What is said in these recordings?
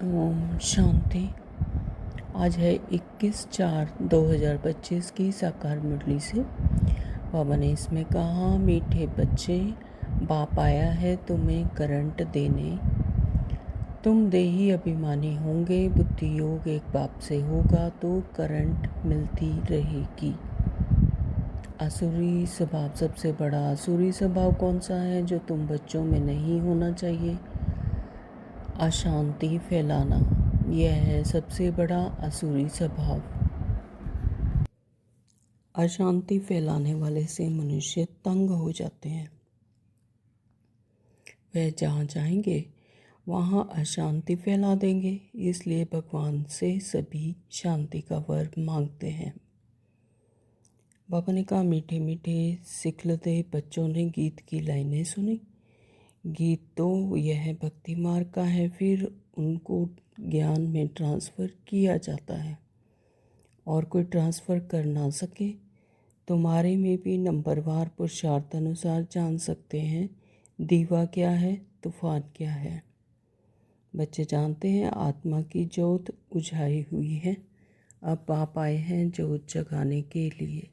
ओम शांति। आज है 21/4/2025 की साकार मुरली से। बाबा ने इसमें कहा, मीठे बच्चे, बाप आया है तुम्हें करंट देने। तुम देही अभिमानी होंगे, बुद्धि योग एक बाप से होगा तो करंट मिलती रहेगी। आसुरी स्वभाव, सबसे बड़ा आसुरी स्वभाव कौन सा है जो तुम बच्चों में नहीं होना चाहिए? अशांति फैलाना, यह है सबसे बड़ा आसुरी स्वभाव। अशांति फैलाने वाले से मनुष्य तंग हो जाते हैं। वह जहाँ जाएंगे वहाँ अशांति फैला देंगे। इसलिए भगवान से सभी शांति का वर मांगते हैं। बाबा ने कहा, मीठे मीठे सिखलते बच्चों ने गीत की लाइनें सुनी। गीत तो यह भक्ति मार्ग का है, फिर उनको ज्ञान में ट्रांसफ़र किया जाता है और कोई ट्रांसफ़र कर ना सके। तुम्हारे में भी नंबरवार पुरुषार्थ अनुसार जान सकते हैं दीवा क्या है, तूफान क्या है। बच्चे जानते हैं आत्मा की ज्योत बुझाई हुई है। अब बाप आए हैं ज्योत जगाने के लिए।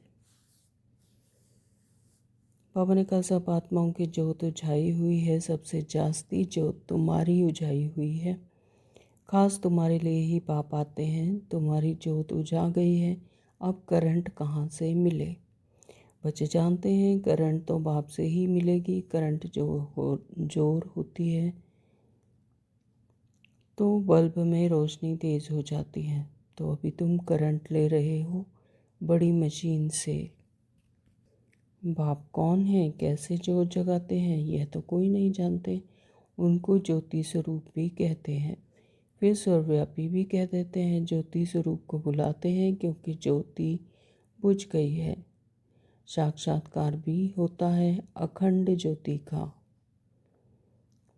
बाबा ने कहा, सब आत्माओं की ज्योत उझाई हुई है, सबसे जास्ती ज्योत तुम्हारी उझाई हुई है। खास तुम्हारे लिए ही बाप आते हैं। तुम्हारी ज्योत उझा गई है, अब करंट कहाँ से मिले? बच्चे जानते हैं करंट तो बाप से ही मिलेगी। करंट जोर होती है तो बल्ब में रोशनी तेज हो जाती है। तो अभी तुम करंट ले रहे हो बड़ी मशीन से। बाप कौन है, कैसे ज्योत जगाते हैं, यह तो कोई नहीं जानते। उनको ज्योति स्वरूप भी कहते हैं, फिर सर्वव्यापी भी कह देते हैं। ज्योति स्वरूप को बुलाते हैं क्योंकि ज्योति बुझ गई है। साक्षात्कार भी होता है अखंड ज्योति का।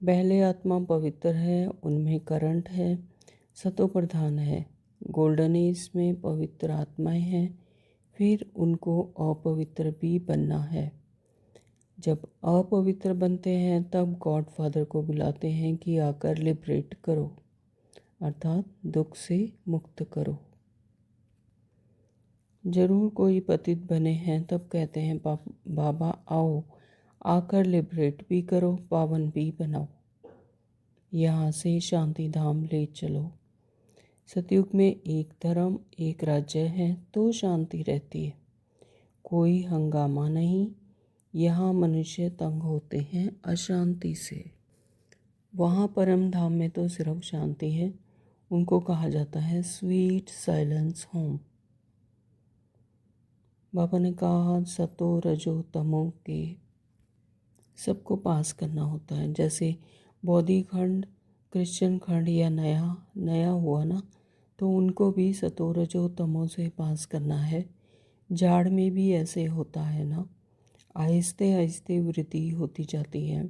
पहले आत्मा पवित्र है, उनमें करंट है, सतो प्रधान है। गोल्डन एज में पवित्र आत्माएं हैं, फिर उनको अपवित्र भी बनना है। जब अपवित्र बनते हैं तब गॉड फादर को बुलाते हैं कि आकर लिबरेट करो, अर्थात दुख से मुक्त करो। जरूर कोई पतित बने हैं तब कहते हैं बाबा आओ, आकर लिबरेट भी करो, पावन भी बनाओ, यहाँ से शांति धाम ले चलो। सतयुग में एक धर्म एक राज्य है तो शांति रहती है, कोई हंगामा नहीं। यहाँ मनुष्य तंग होते हैं अशांति से। वहाँ परम धाम में तो सिर्फ शांति है। उनको कहा जाता है स्वीट साइलेंस होम। बाबा ने कहा, सतो रजो तमो के सबको पास करना होता है। जैसे बौद्धि खंड, क्रिश्चियन खंड या नया हुआ ना, तो उनको भी सतो रजो तमो से पास करना है। झाड़ में भी ऐसे होता है ना, आहिस्ते आहिस्ते वृद्धि होती जाती है।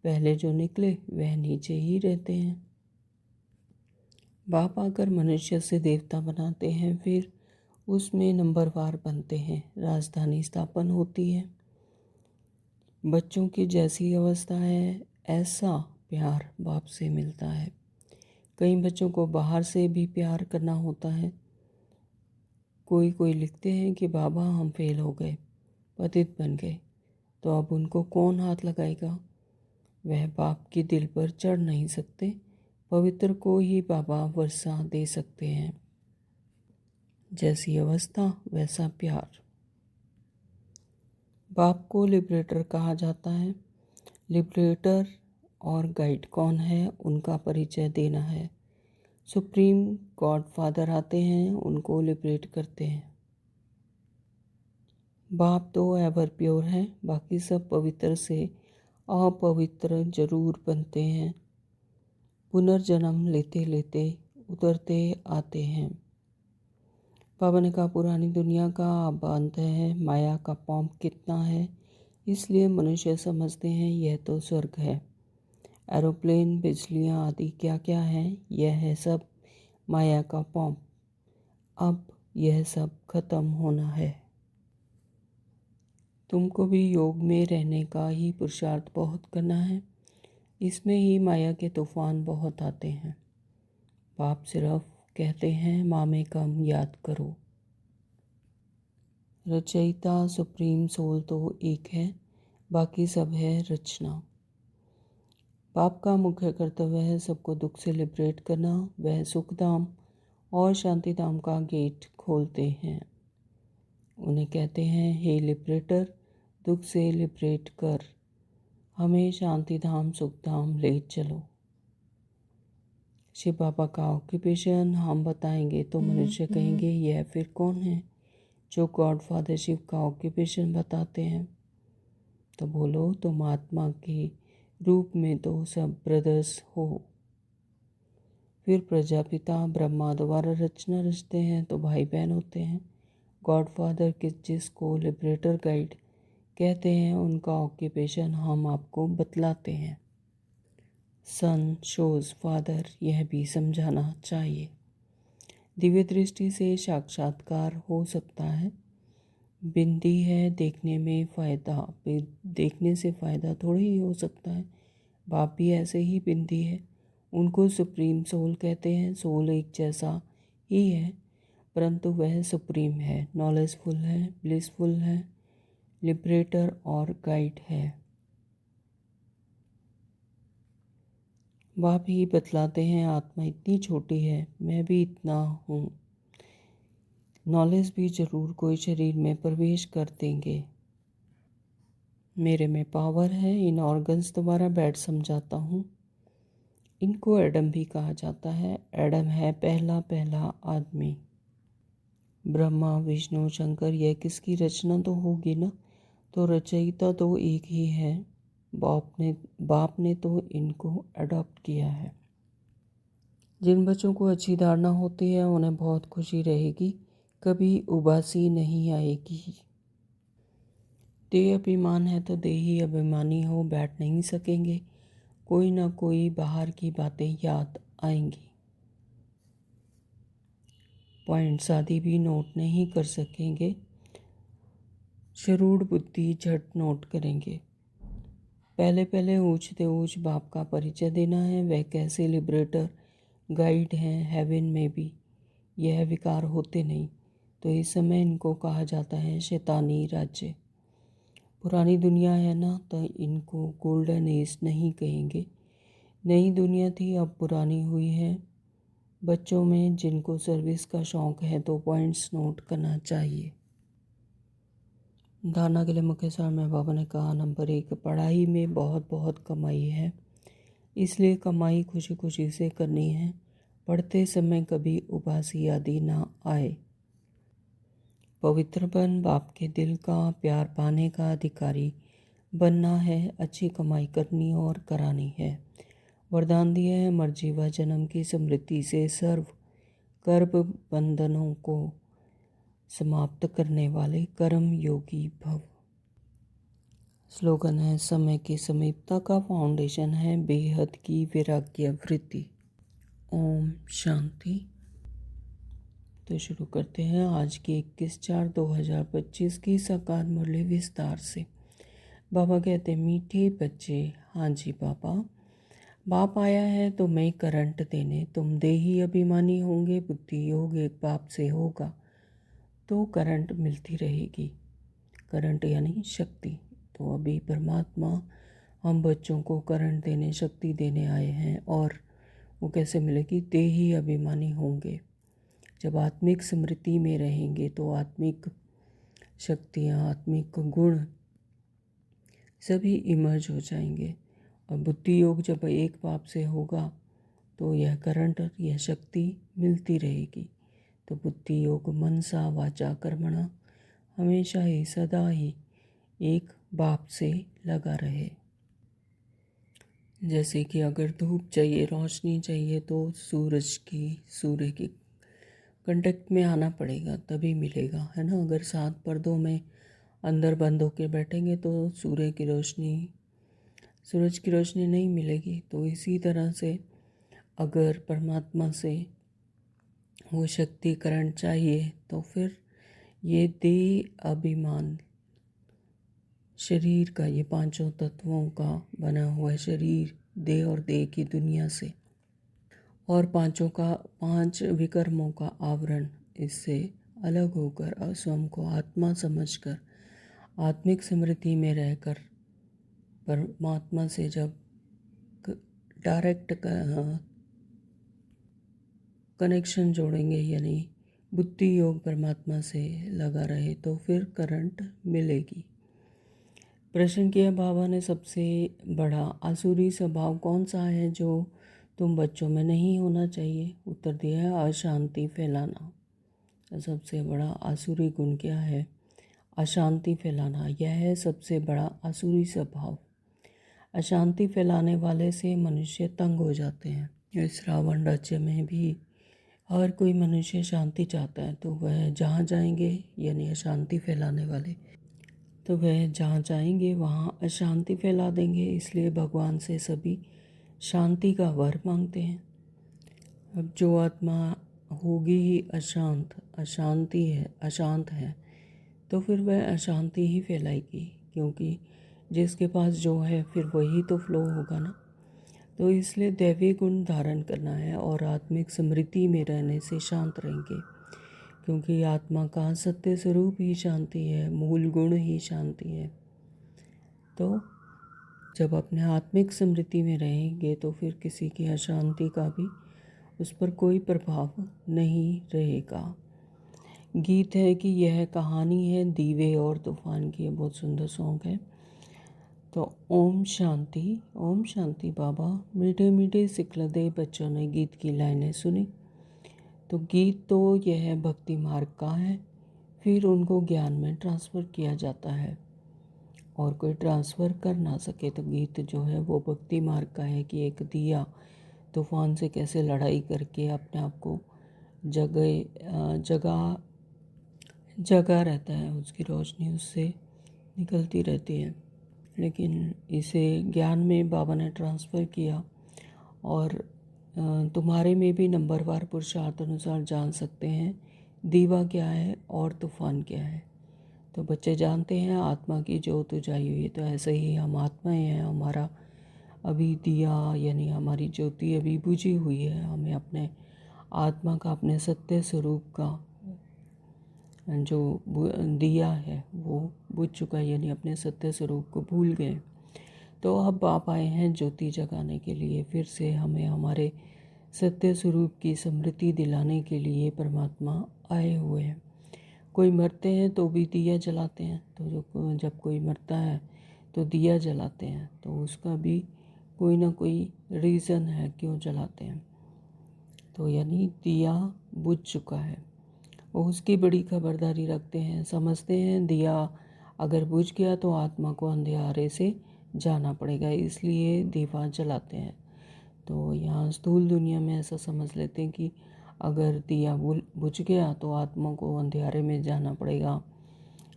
पहले जो निकले वह नीचे ही रहते हैं। बाप आकर मनुष्य से देवता बनाते हैं, फिर उसमें नंबरवार बनते हैं। राजधानी स्थापन होती है। बच्चों की जैसी अवस्था है ऐसा प्यार बाप से मिलता है। कई बच्चों को बाहर से भी प्यार करना होता है। कोई लिखते हैं कि बाबा हम फेल हो गए, पतित बन गए, तो अब उनको कौन हाथ लगाएगा? वह बाप की दिल पर चढ़ नहीं सकते। पवित्र को ही बाबा वर्षा दे सकते हैं। जैसी अवस्था वैसा प्यार। बाप को लिबरेटर कहा जाता है। लिबरेटर और गाइड कौन है, उनका परिचय देना है। सुप्रीम गॉड फादर आते हैं, उनको लिबरेट करते हैं। बाप तो एवर प्योर है, बाकी सब पवित्र से अपवित्र जरूर बनते हैं। पुनर्जन्म लेते लेते उतरते आते हैं। बाबा ने कहा, पुरानी दुनिया का अब अंत है, माया का पॉम्प कितना है, इसलिए मनुष्य समझते हैं यह तो स्वर्ग है। एरोप्लेन, बिजलियाँ आदि क्या क्या हैं, यह है सब माया का पॉम्प। अब यह सब खत्म होना है। तुमको भी योग में रहने का ही पुरुषार्थ बहुत करना है। इसमें ही माया के तूफान बहुत आते हैं। बाप सिर्फ कहते हैं मामे कम याद करो। रचयिता सुप्रीम सोल तो एक है, बाकी सब है रचना। बाप का मुख्य कर्तव्य है सबको दुख से लिबरेट करना। वह सुख धाम और शांति धाम का गेट खोलते हैं। उन्हें कहते हैं, हे लिबरेटर, दुख से लिबरेट कर, हमें शांति धाम सुख धाम ले चलो। शिव बाबा का ऑक्यूपेशन हम बताएंगे तो मनुष्य कहेंगे यह फिर कौन है जो गॉड फादर शिव का ऑक्यूपेशन बताते हैं। तो बोलो, तुम आत्मा के रूप में तो सब ब्रदर्स हो। फिर प्रजापिता ब्रह्मा द्वारा रचना रचते हैं तो भाई बहन होते हैं। गॉड फादर जिसको लिबरेटर गाइड कहते हैं, उनका ऑक्यूपेशन हम आपको बतलाते हैं। सन शोज फादर, यह भी समझाना चाहिए। दिव्य दृष्टि से साक्षात्कार हो सकता है। बिंदी है देखने में फ़ायदा, देखने से फ़ायदा थोड़ी ही हो सकता है। बाप भी ऐसे ही बिंदी है। उनको सुप्रीम सोल कहते हैं। सोल एक जैसा ही है, परंतु वह सुप्रीम है, नॉलेजफुल है, ब्लिसफुल है, लिबरेटर और गाइड है। बाप ही बतलाते हैं आत्मा इतनी छोटी है, मैं भी इतना हूँ। नॉलेज भी जरूर कोई शरीर में प्रवेश कर देंगे। मेरे में पावर है, इन ऑर्गन्स द्वारा बैठ समझाता हूँ। इनको एडम भी कहा जाता है। एडम है पहला पहला आदमी। ब्रह्मा विष्णु शंकर, यह किसकी रचना तो होगी ना, तो रचयिता तो एक ही है। बाप ने तो इनको अडॉप्ट किया है। जिन बच्चों को अच्छी धारणा होती है उन्हें बहुत खुशी रहेगी, कभी उबासी नहीं आएगी। देह अभिमान है तो देही अभिमानी हो बैठ नहीं सकेंगे, कोई ना कोई बाहर की बातें याद आएंगी। पॉइंट्स आदि भी नोट नहीं कर सकेंगे, शरूढ़ बुद्धि झट नोट करेंगे। पहले पहले ऊंचते ऊंच बाप का परिचय देना है। वह कैसे लिबरेटर गाइड हैं। हेवन में भी यह विकार होते नहीं, तो इस समय इनको कहा जाता है शैतानी राज्य। पुरानी दुनिया है ना, तो इनको गोल्डन एज नहीं कहेंगे। नई दुनिया थी, अब पुरानी हुई है। बच्चों में जिनको सर्विस का शौक़ है तो पॉइंट्स नोट करना चाहिए। धारणा के लिए मुख्य सार में बाबा ने कहा, नंबर 1, पढ़ाई में बहुत बहुत कमाई है, इसलिए कमाई खुशी खुशी से करनी है। पढ़ते समय कभी उबासी आदि ना आए। पवित्र बन, बाप के दिल का प्यार पाने का अधिकारी बनना है। अच्छी कमाई करनी और करानी है। वरदान दिया है, मर्जी व जन्म की स्मृति से सर्व कर्म बंधनों को समाप्त करने वाले कर्म योगी भव। स्लोगन है, समय की समीपता का फाउंडेशन है बेहद की वैराग्य वृत्ति। ओम शांति। तो शुरू करते हैं आज की 21/4/2025 की साकार मुरली विस्तार से। बाबा कहते, मीठे बच्चे, हाँ जी बाबा, बाप आया है तो मैं करंट देने। तुम देही अभिमानी होंगे, बुद्धि योग एक बाप से होगा तो करंट मिलती रहेगी। करंट यानी शक्ति। तो अभी परमात्मा हम बच्चों को करंट देने, शक्ति देने आए हैं। और वो कैसे मिलेगी? देही अभिमानी होंगे। जब आत्मिक स्मृति में रहेंगे तो आत्मिक शक्तियाँ, आत्मिक गुण सभी इमर्ज हो जाएंगे। और बुद्धि योग जब एक बाप से होगा तो यह करंट, यह शक्ति मिलती रहेगी। तो बुद्धि योग मनसा वाचा कर्मणा हमेशा ही सदा ही एक बाप से लगा रहे। जैसे कि अगर धूप चाहिए, रोशनी चाहिए, तो सूर्य की कांटेक्ट में आना पड़ेगा तभी मिलेगा, है ना। अगर 7 पर्दों में अंदर बंद होकर बैठेंगे तो सूरज की रोशनी नहीं मिलेगी। तो इसी तरह से अगर परमात्मा से वो शक्ति करंट चाहिए तो फिर ये देह अभिमान शरीर का, ये 5 तत्वों का बना हुआ शरीर, देह और देह की दुनिया से और पांच विकर्मों का आवरण इससे अलग होकर स्वयं को आत्मा समझकर आत्मिक स्मृति में रहकर परमात्मा से जब डायरेक्ट कनेक्शन जोड़ेंगे, यानी बुद्धि योग परमात्मा से लगा रहे, तो फिर करंट मिलेगी। प्रश्न किया बाबा ने, सबसे बड़ा आसुरी स्वभाव कौन सा है जो तुम बच्चों में नहीं होना चाहिए? उत्तर दिया है अशांति फैलाना। सबसे बड़ा आसुरी गुण क्या है? अशांति फैलाना। यह है सबसे बड़ा आसुरी स्वभाव। अशांति फैलाने वाले से मनुष्य तंग हो जाते हैं। इस रावण राज्य में भी हर कोई मनुष्य शांति चाहता है, तो वह जहाँ जाएंगे, यानी अशांति फैलाने वाले, तो वह जहाँ जाएंगे वहाँ अशांति फैला देंगे। इसलिए भगवान से सभी शांति का वर मांगते हैं। अब जो आत्मा होगी ही अशांत है, तो फिर वह अशांति ही फैलाएगी, क्योंकि जिसके पास जो है फिर वही तो फ्लो होगा ना। तो इसलिए दैवी गुण धारण करना है और आत्मिक स्मृति में रहने से शांत रहेंगे, क्योंकि आत्मा का सत्य स्वरूप ही शांति है, मूल गुण ही शांति है। तो जब अपने आत्मिक स्मृति में रहेंगे तो फिर किसी की अशांति का भी उस पर कोई प्रभाव नहीं रहेगा। गीत है कि यह कहानी है दीवे और तूफान की, बहुत सुंदर सॉन्ग है। तो ओम शांति बाबा मीठे मीठे सिखलदे बच्चों ने गीत की लाइनें सुनी। तो गीत तो यह भक्ति मार्ग का है, फिर उनको ज्ञान में ट्रांसफ़र किया जाता है, और कोई ट्रांसफ़र कर ना सके तो गीत जो है वो भक्ति मार्ग का है कि एक दिया तूफान से कैसे लड़ाई करके अपने आप को जगा रहता है, उसकी रोशनी उससे निकलती रहती है। लेकिन इसे ज्ञान में बाबा ने ट्रांसफ़र किया, और तुम्हारे में भी नंबरवार पुरुषार्थ अनुसार जान सकते हैं दीवा क्या है और तूफान क्या है। तो बच्चे जानते हैं आत्मा की ज्योत उजाई हुई है, तो ऐसे ही हम आत्माएं हैं। हमारा अभी दिया यानी हमारी ज्योति अभी बुझी हुई है। हमें अपने आत्मा का, अपने सत्य स्वरूप का जो दिया है वो बुझ चुका है, यानी अपने सत्य स्वरूप को भूल गए। तो अब आप आए हैं ज्योति जगाने के लिए, फिर से हमें हमारे सत्य स्वरूप की स्मृति दिलाने के लिए परमात्मा आए हुए हैं। कोई मरते हैं तो भी दिया जलाते हैं, तो जब कोई मरता है तो दिया जलाते हैं, तो उसका भी कोई ना कोई रीज़न है क्यों जलाते हैं। तो यानी दिया बुझ चुका है, और उसकी बड़ी खबरदारी रखते हैं। समझते हैं दिया अगर बुझ गया तो आत्मा को अंधेरे से जाना पड़ेगा, इसलिए दीवा जलाते हैं। तो यहाँ स्थूल दुनिया में ऐसा समझ लेते हैं कि अगर दिया बुझ गया तो आत्मा को अंधेरे में जाना पड़ेगा,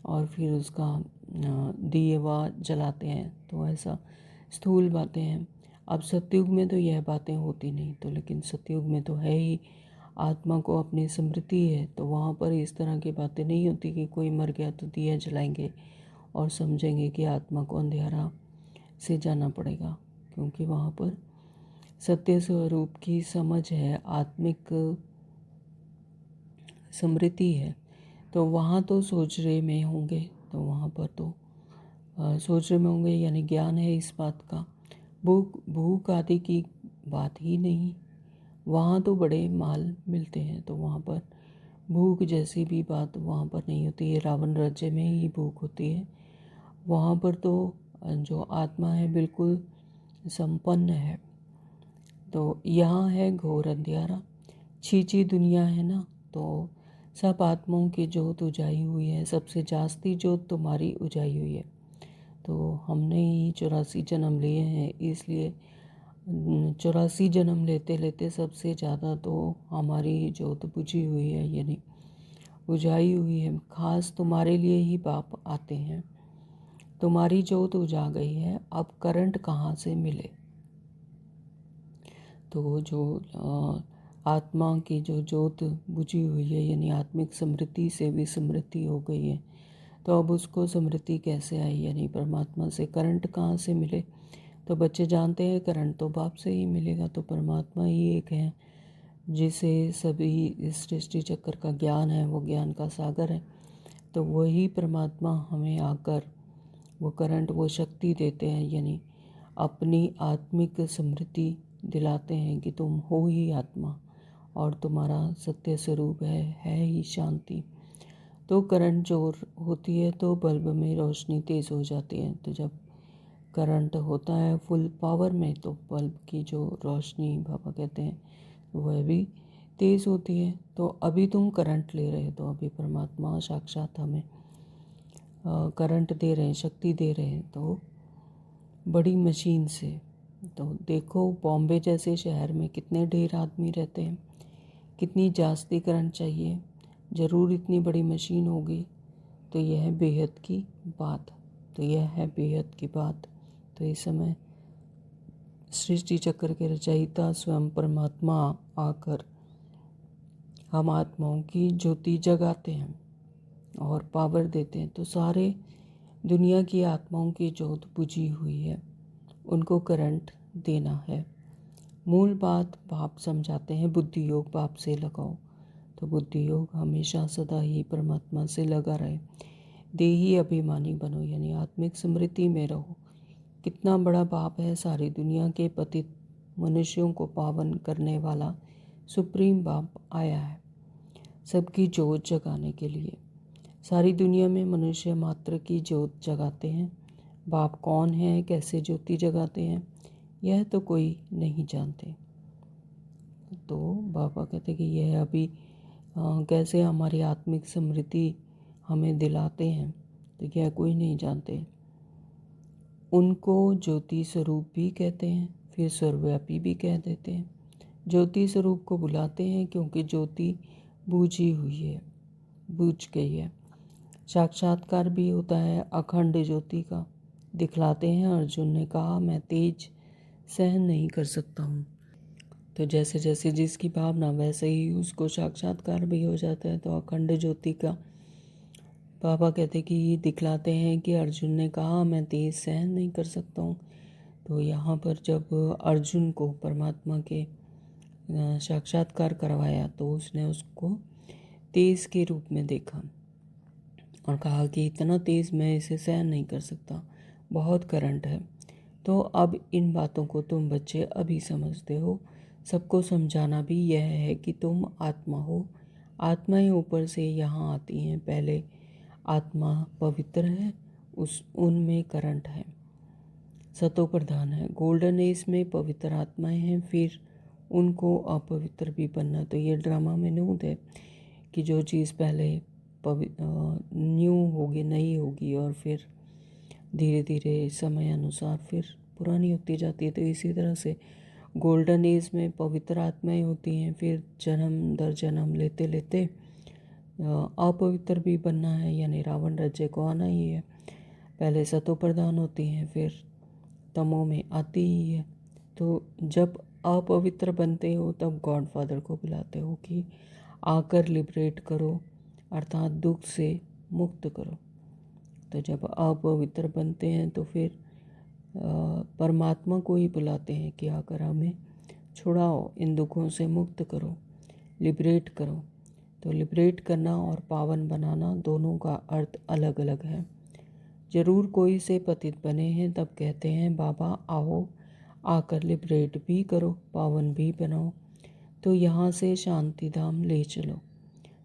और फिर उसका दिवा जलाते हैं। तो ऐसा स्थूल बातें हैं। अब सतयुग में तो यह बातें होती नहीं, तो लेकिन सतयुग में तो है ही, आत्मा को अपनी स्मृति है, तो वहाँ पर इस तरह की बातें नहीं होती कि कोई मर गया तो दिया जलाएंगे और समझेंगे कि आत्मा को अंधेरा से जाना पड़ेगा, क्योंकि वहाँ पर सत्य स्वरूप की समझ है, आत्मिक स्मृति है। तो वहाँ तो सोच रहे में होंगे, तो वहाँ पर तो सोच रहे में होंगे, यानी ज्ञान है इस बात का। भूख आदि की बात ही नहीं, वहाँ तो बड़े माल मिलते हैं, तो वहाँ पर भूख जैसी भी बात वहाँ पर नहीं होती है। रावण राज्य में ही भूख होती है, वहाँ पर तो जो आत्मा है बिल्कुल संपन्न है। तो यहाँ है घोर अंधियारा, छींची दुनिया है ना, तो सब आत्माओं की जोत उजाई हुई है, सबसे जास्ती जोत तुम्हारी उजाई हुई है। तो हमने ही 84 जन्म लिए हैं, इसलिए 84 जन्म लेते लेते सबसे ज़्यादा तो हमारी जोत बुझी हुई है, यानी उजाई हुई है। खास तुम्हारे लिए ही बाप आते हैं। तुम्हारी जोत उजा गई है, अब करंट कहाँ से मिले? तो जो आत्मा की जो जोत बुझी हुई है, यानी आत्मिक स्मृति से भी स्मृति हो गई है, तो अब उसको स्मृति कैसे आई, यानी परमात्मा से करंट कहाँ से मिले? तो बच्चे जानते हैं करंट तो बाप से ही मिलेगा, तो परमात्मा ही एक है जिसे सभी इस सृष्टि चक्र का ज्ञान है, वो ज्ञान का सागर है, तो वही परमात्मा हमें आकर वो करंट, वो शक्ति देते हैं, यानी अपनी आत्मिक स्मृति दिलाते हैं कि तुम हो ही आत्मा और तुम्हारा सत्य स्वरूप है ही शांति। तो करंट जो होती है तो बल्ब में रोशनी तेज़ हो जाती है। तो जब करंट होता है फुल पावर में तो बल्ब की जो रोशनी बाबा कहते हैं वह भी तेज़ होती है। तो अभी तुम करंट ले रहे हो, तो अभी परमात्मा साक्षात हमें करंट दे रहे हैं, शक्ति दे रहे हैं, तो बड़ी मशीन से। तो देखो बॉम्बे जैसे शहर में कितने ढेर आदमी रहते हैं, कितनी जास्ती करंट चाहिए, ज़रूर इतनी बड़ी मशीन होगी। तो यह है बेहद की बात, तो यह है बेहद की बात। तो इस समय सृष्टि चक्र के रचयिता स्वयं परमात्मा आकर हम आत्माओं की ज्योति जगाते हैं और पावर देते हैं। तो सारे दुनिया की आत्माओं की ज्योत बुझी हुई है, उनको करंट देना है। मूल बात बाप समझाते हैं, बुद्धि योग बाप से लगाओ। तो बुद्धि योग हमेशा सदा ही परमात्मा से लगा रहे। देही अभिमानी बनो, यानी आत्मिक स्मृति में रहो। कितना बड़ा बाप है, सारी दुनिया के पतित मनुष्यों को पावन करने वाला सुप्रीम बाप आया है सबकी ज्योत जगाने के लिए। सारी दुनिया में मनुष्य मात्र की ज्योत जगाते हैं। बाप कौन है, कैसे ज्योति जगाते हैं, यह तो कोई नहीं जानते। तो बाबा कहते कि यह अभी कैसे हमारी आत्मिक स्मृति हमें दिलाते हैं, तो यह कोई नहीं जानते। उनको ज्योति स्वरूप भी कहते हैं, फिर सर्वव्यापी भी कह देते हैं। ज्योति स्वरूप को बुलाते हैं क्योंकि ज्योति बूझी हुई है, बूझ गई है। साक्षात्कार भी होता है अखंड ज्योति का, दिखलाते हैं। अर्जुन ने कहा मैं तेज सहन नहीं कर सकता हूँ। तो जैसे जैसे जिसकी भावना वैसे ही उसको साक्षात्कार भी हो जाता है। तो अखंड ज्योति का बाबा कहते कि ये दिखलाते हैं कि अर्जुन ने कहा मैं तेज सहन नहीं कर सकता हूँ। तो यहाँ पर जब अर्जुन को परमात्मा के साक्षात्कार करवाया तो उसने उसको तेज के रूप में देखा और कहा कि इतना तेज़ मैं इसे सहन नहीं कर सकता, बहुत करंट है। तो अब इन बातों को तुम बच्चे अभी समझते हो। सबको समझाना भी यह है कि तुम आत्मा हो, आत्माएं ऊपर से यहाँ आती हैं। पहले आत्मा पवित्र है, उनमें करंट है, सतो प्रधान है। गोल्डन एज में पवित्र आत्माएं हैं, फिर उनको अपवित्र भी बनना। तो ये ड्रामा में नूत है कि जो चीज़ पहले न्यू होगी, नई होगी, और फिर धीरे धीरे समय अनुसार फिर पुरानी होती जाती है। तो इसी तरह से गोल्डन एज में पवित्र आत्माएं होती हैं, फिर जन्म दर जन्म लेते लेते अपवित्र भी बनना है, यानी रावण राज्य को आना ही है। पहले सतो प्रधान होती हैं, फिर तमो में आती ही है। तो जब अपवित्र बनते हो तब गॉड फादर को बुलाते हो कि आकर लिबरेट करो, अर्थात दुख से मुक्त करो। तो जब अपवित्र बनते हैं तो फिर परमात्मा को ही बुलाते हैं कि आकर हमें छुड़ाओ, इन दुखों से मुक्त करो, लिबरेट करो। तो लिबरेट करना और पावन बनाना दोनों का अर्थ अलग अलग है। ज़रूर कोई से पतित बने हैं तब कहते हैं बाबा आओ, आकर लिबरेट भी करो, पावन भी बनाओ। तो यहाँ से शांति धाम ले चलो,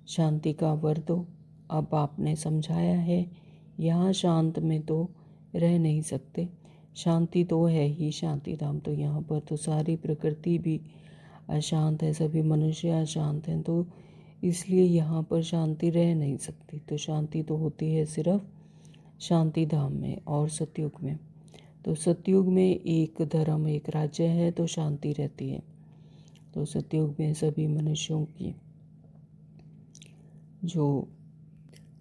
शांति का वर दो। अब आपने समझाया है, यहाँ शांत में तो रह नहीं सकते, शांति तो है ही शांति धाम। तो यहाँ पर तो सारी प्रकृति भी अशांत है, सभी मनुष्य अशांत हैं, तो इसलिए यहाँ पर शांति रह नहीं सकती। तो शांति तो होती है सिर्फ शांति धाम में और सतयुग में। तो सतयुग में एक धर्म एक राज्य है तो शांति रहती है। तो सतयुग में सभी मनुष्यों की जो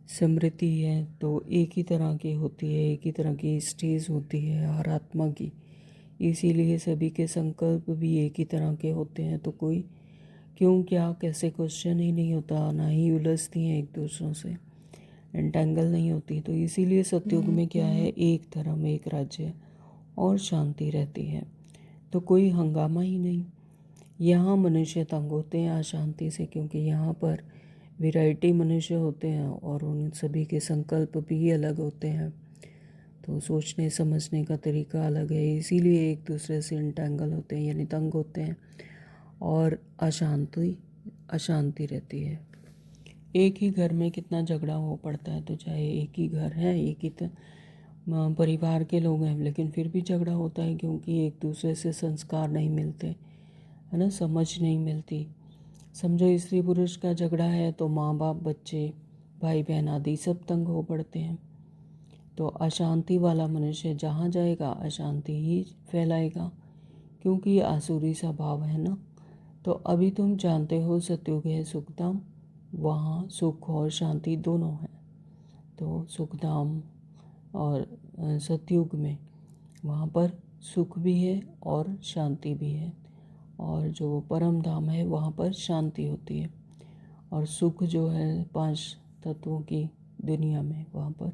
स्मृति है तो एक ही तरह की होती है, एक ही तरह की स्टेज होती है हर आत्मा की। इसीलिए सभी के संकल्प भी एक ही तरह के होते हैं। तो कोई क्यों क्या कैसे क्वेश्चन ही नहीं होता, ना ही उलझती हैं एक दूसरों से, एंटेंगल नहीं होती। तो इसीलिए सतयुग में क्या है, एक धर्म एक राज्य और शांति रहती है। तो कोई हंगामा ही नहीं। यहाँ मनुष्य तंग होते हैं अशांति से, क्योंकि यहाँ पर वैरायटी मनुष्य होते हैं और उन सभी के संकल्प भी अलग होते हैं, तो सोचने समझने का तरीका अलग है, इसीलिए एक दूसरे से इंटेंगल होते हैं यानी तंग होते हैं और अशांति रहती है। एक ही घर में कितना झगड़ा हो पड़ता है, तो चाहे एक ही घर है, एक ही परिवार के लोग हैं, लेकिन फिर भी झगड़ा होता है, क्योंकि एक दूसरे से संस्कार नहीं मिलते, है ना, समझ नहीं मिलती। समझो स्त्री पुरुष का झगड़ा है तो माँ बाप, बच्चे, भाई बहन आदि सब तंग हो पड़ते हैं। तो अशांति वाला मनुष्य जहाँ जाएगा अशांति ही फैलाएगा, क्योंकि आसुरी सा भाव है ना। तो अभी तुम जानते हो सतयुग है सुखधाम, वहाँ सुख और शांति दोनों हैं। तो सुखधाम और सतयुग में वहाँ पर सुख भी है और शांति भी है, और जो परम धाम है वहाँ पर शांति होती है। और सुख जो है 5 तत्वों की दुनिया में, वहाँ पर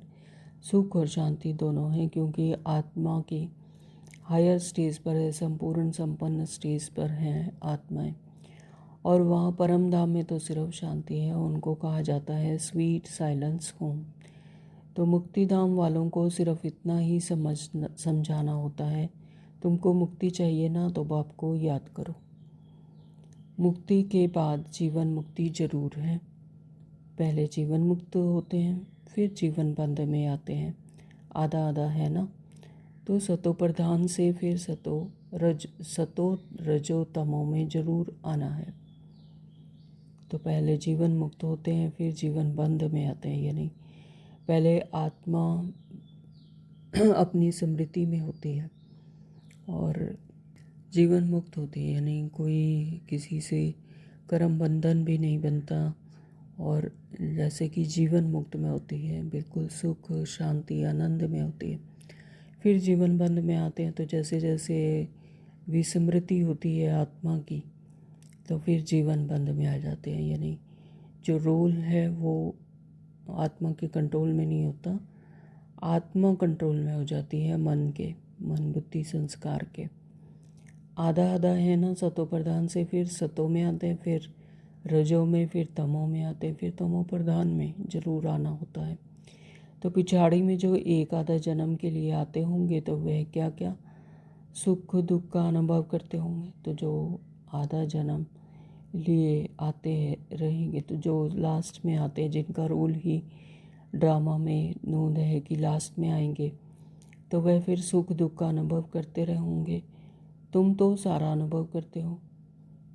सुख और शांति दोनों हैं, क्योंकि आत्मा की हायर स्टेज पर है, संपूर्ण संपन्न स्टेज पर हैं आत्माएं। और वहाँ परम धाम में तो सिर्फ शांति है, उनको कहा जाता है स्वीट साइलेंस होम। तो मुक्ति धाम वालों को सिर्फ इतना ही समझाना होता है, तुमको मुक्ति चाहिए ना, तो बाप को याद करो। मुक्ति के बाद जीवन मुक्ति जरूर है। पहले जीवन मुक्त होते हैं, फिर जीवन बंध में आते हैं, आधा आधा है ना। तो सतो प्रधान से फिर सतो रजो तमो में जरूर आना है। तो पहले जीवन मुक्त होते हैं, फिर जीवन बंध में आते हैं, यानी पहले आत्मा अपनी स्मृति में होती है और जीवन मुक्त होती है, यानी कोई किसी से कर्म बंधन भी नहीं बनता, और जैसे कि जीवन मुक्त में होती है, बिल्कुल सुख शांति आनंद में होती है। फिर जीवन बंध में आते हैं, तो जैसे जैसे विस्मृति होती है आत्मा की, तो फिर जीवन बंध में आ जाते हैं, यानी जो रोल है वो आत्मा के कंट्रोल में नहीं होता, आत्मा कंट्रोल में हो जाती है मन बुद्धि संस्कार के। आधा आधा है ना, सतो प्रधान से फिर सतो में आते हैं, फिर रजो में, फिर तमो में आते हैं, फिर तमो प्रधान में जरूर आना होता है। तो पिछाड़ी में जो एक आधा जन्म के लिए आते होंगे, तो वह क्या क्या सुख दुख का अनुभव करते होंगे। तो जो आधा जन्म लिए आते रहेंगे, तो जो लास्ट में आते हैं, जिनका रोल ही ड्रामा में नोंद है कि लास्ट में आएंगे, तो वह फिर सुख दुख का अनुभव करते रहेंगे। तुम तो सारा अनुभव करते हो,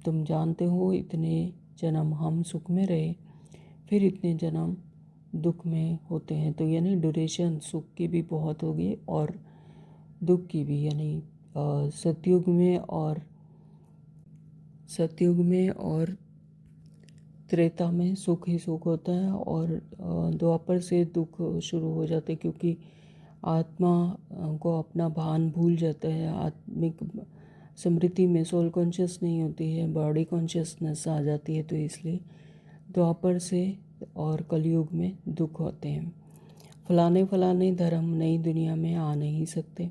तुम जानते हो इतने जन्म हम सुख में रहे, फिर इतने जन्म दुख में होते हैं। तो यानी ड्यूरेशन सुख की भी बहुत होगी और दुख की भी, यानी सतयुग में और त्रेता में सुख ही सुख होता है, और द्वापर से दुख शुरू हो जाते हैं, क्योंकि आत्मा को अपना भान भूल जाता है, आत्मिक स्मृति में सोल कॉन्शियस नहीं होती है, बॉडी कॉन्शियसनेस आ जाती है, तो इसलिए द्वापर से और कलयुग में दुख होते हैं। फलाने धर्म नई दुनिया में आ नहीं सकते,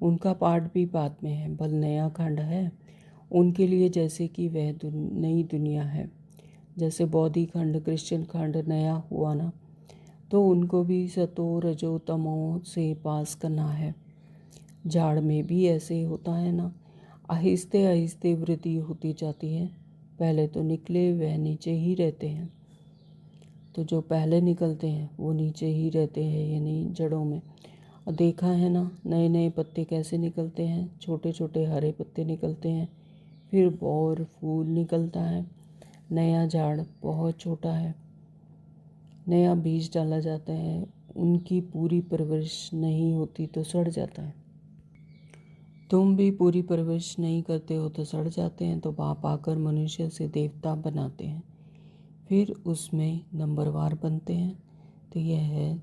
उनका पार्ट भी बाद में है, बल नया खंड है उनके लिए, जैसे कि वह नई दुनिया है। जैसे बौद्धि खंड क्रिश्चियन खंड नया हुआ ना, तो उनको भी सतो रजो तमो से पास करना है। झाड़ में भी ऐसे होता है ना, आहिस्ते आहिस्ते वृद्धि होती जाती है, पहले तो निकले वह नीचे ही रहते हैं। तो जो पहले निकलते हैं वो नीचे ही रहते हैं, यानी जड़ों में। और देखा है ना नए नए पत्ते कैसे निकलते हैं, छोटे छोटे हरे पत्ते निकलते हैं, फिर और फूल निकलता है, नया झाड़ बहुत छोटा है, नया बीज डाला जाता है, उनकी पूरी परवरिश नहीं होती तो सड़ जाता है। तुम भी पूरी परवरिश नहीं करते हो तो सड़ जाते हैं। तो बाप आकर मनुष्य से देवता बनाते हैं, फिर उसमें नंबरवार बनते हैं। तो यह है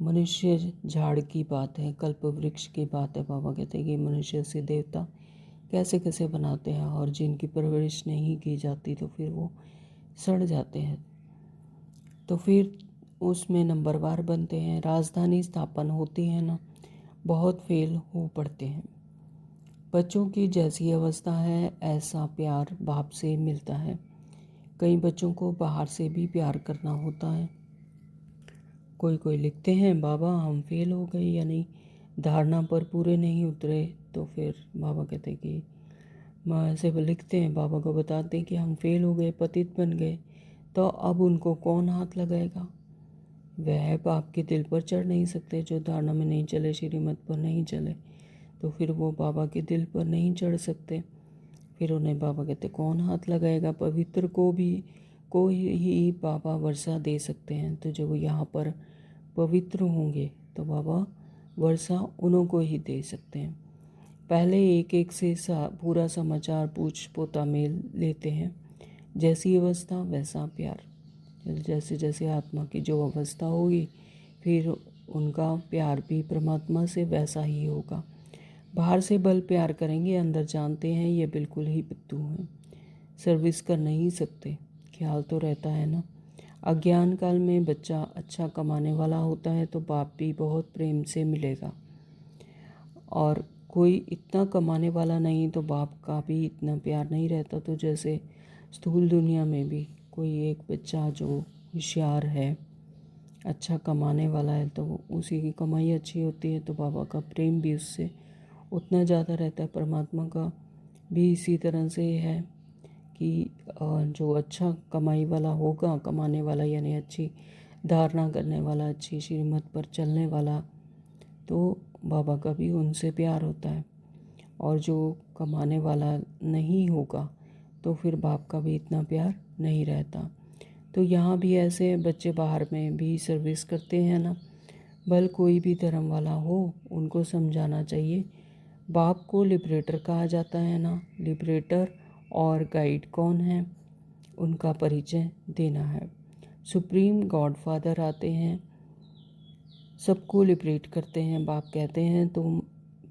मनुष्य झाड़ की बात है, कल्प वृक्ष की बात है। बाबा कहते हैं कि मनुष्य से देवता कैसे कैसे बनाते हैं, और जिनकी परवरिश नहीं की जाती तो फिर वो सड़ जाते हैं। तो फिर उसमें नंबरवार बनते हैं, राजधानी स्थापन होती है ना, बहुत फेल हो पड़ते हैं। बच्चों की जैसी अवस्था है ऐसा प्यार बाप से मिलता है। कई बच्चों को बाहर से भी प्यार करना होता है। कोई कोई लिखते हैं बाबा हम फेल हो गए, यानी धारणा पर पूरे नहीं उतरे। तो फिर बाबा कहते कि माँ ऐसे लिखते हैं, बाबा को बताते हैं कि हम फेल हो गए, पतित बन गए। तो अब उनको कौन हाथ लगाएगा? वह बाप के दिल पर चढ़ नहीं सकते। जो धारणा में नहीं चले, श्रीमत पर नहीं चले, तो फिर वो बाबा के दिल पर नहीं चढ़ सकते। फिर उन्हें बाबा कहते कौन हाथ लगाएगा? पवित्र को ही बाबा वर्षा दे सकते हैं। तो जो यहाँ पर पवित्र होंगे तो बाबा वर्षा उन्हों को ही दे सकते हैं। पहले एक एक से पूरा समाचार पूछ पोता में लेते हैं। जैसी अवस्था वैसा प्यार। जैसे जैसे आत्मा की जो अवस्था होगी फिर उनका प्यार भी परमात्मा से वैसा ही होगा। बाहर से बल प्यार करेंगे, अंदर जानते हैं ये बिल्कुल ही पित्तू हैं, सर्विस कर नहीं सकते। ख्याल तो रहता है ना। अज्ञान काल में बच्चा अच्छा कमाने वाला होता है तो बाप भी बहुत प्रेम से मिलेगा, और कोई इतना कमाने वाला नहीं तो बाप का भी इतना प्यार नहीं रहता। तो जैसे स्थूल दुनिया में भी कोई एक बच्चा जो होशियार है, अच्छा कमाने वाला है, तो उसी की कमाई अच्छी होती है तो बाबा का प्रेम भी उससे उतना ज़्यादा रहता है। परमात्मा का भी इसी तरह से है कि जो अच्छा कमाई वाला होगा, कमाने वाला यानी अच्छी धारणा करने वाला, अच्छी श्रीमत पर चलने वाला, तो बाबा का भी उनसे प्यार होता है। और जो कमाने वाला नहीं होगा तो फिर बाप का भी इतना प्यार नहीं रहता। तो यहाँ भी ऐसे बच्चे बाहर में भी सर्विस करते हैं ना। भल कोई भी धर्म वाला हो उनको समझाना चाहिए। बाप को लिबरेटर कहा जाता है ना। लिबरेटर और गाइड कौन है उनका परिचय देना है। सुप्रीम गॉड फादर आते हैं, सबको लिबरेट करते हैं। बाप कहते हैं तुम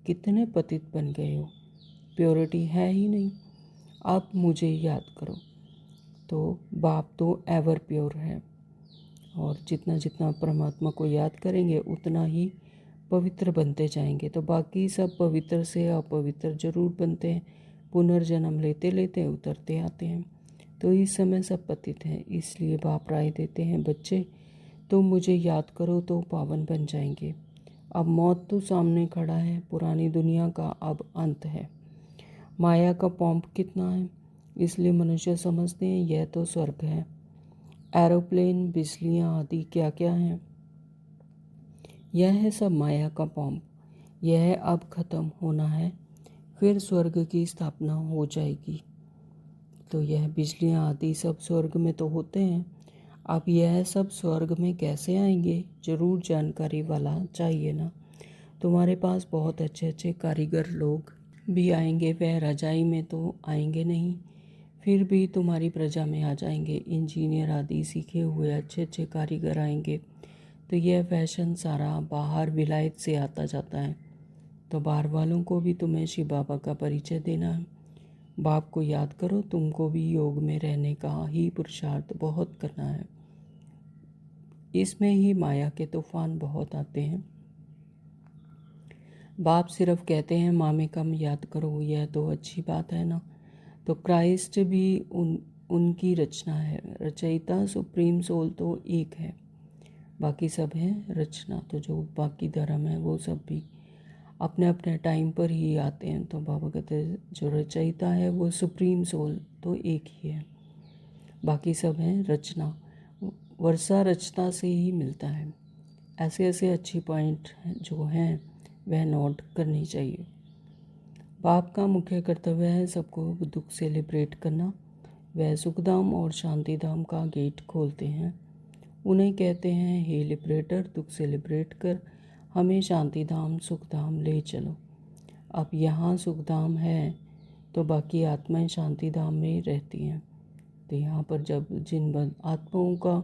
कितने पतित बन गए हो, प्योरिटी है ही नहीं, आप मुझे याद करो। तो बाप तो एवर प्योर है, और जितना जितना परमात्मा को याद करेंगे उतना ही पवित्र बनते जाएंगे। तो बाकी सब पवित्र से अपवित्र जरूर बनते हैं, पुनर्जन्म लेते लेते उतरते आते हैं। तो इस समय सब पतित हैं, इसलिए बाप राय देते हैं बच्चे तुम मुझे याद करो तो पावन बन जाएंगे। अब मौत तो सामने खड़ा है, पुरानी दुनिया का अब अंत है। माया का पॉम्प कितना है, इसलिए मनुष्य समझते हैं यह तो स्वर्ग है। एरोप्लेन, बिजलियाँ आदि क्या क्या हैं, यह है सब माया का पॉम्प। यह अब ख़त्म होना है, फिर स्वर्ग की स्थापना हो जाएगी। तो यह बिजलियाँ आदि सब स्वर्ग में तो होते हैं। अब यह सब स्वर्ग में कैसे आएंगे, ज़रूर जानकारी वाला चाहिए ना। तुम्हारे पास बहुत अच्छे अच्छे कारीगर लोग भी आएंगे, वह रजाई में तो आएंगे नहीं, फिर भी तुम्हारी प्रजा में आ जाएंगे। इंजीनियर आदि सीखे हुए अच्छे अच्छे कारीगर आएंगे। तो यह फैशन सारा बाहर विलायत से आता जाता है। तो बाहर वालों को भी तुम्हें शिव बाबा का परिचय देना है। बाप को याद करो, तुमको भी योग में रहने का ही पुरुषार्थ बहुत करना है। इसमें ही माया के तूफान बहुत आते हैं। बाप सिर्फ कहते हैं माँ में कम याद करो, यह तो अच्छी बात है ना। तो क्राइस्ट भी उनकी रचना है। रचयिता सुप्रीम सोल तो एक है, बाकी सब हैं रचना। तो जो बाकी धर्म है वो सब भी अपने अपने टाइम पर ही आते हैं। तो बाबा कहते हैं जो रचयिता है वो सुप्रीम सोल तो एक ही है, बाकी सब हैं रचना। वर्षा रचना से ही मिलता है। ऐसे ऐसे अच्छी पॉइंट जो हैं वह नोट करनी चाहिए। बाप का मुख्य कर्तव्य है सबको दुख से लिबरेट करना। वह सुखधाम और शांतिधाम का गेट खोलते हैं। उन्हें कहते हैं हे लिबरेटर, दुख से लिबरेट कर हमें शांतिधाम सुखधाम ले चलो। अब यहाँ सुखधाम है तो बाकी आत्माएं शांतिधाम में रहती हैं। तो यहाँ पर जब जिन आत्माओं का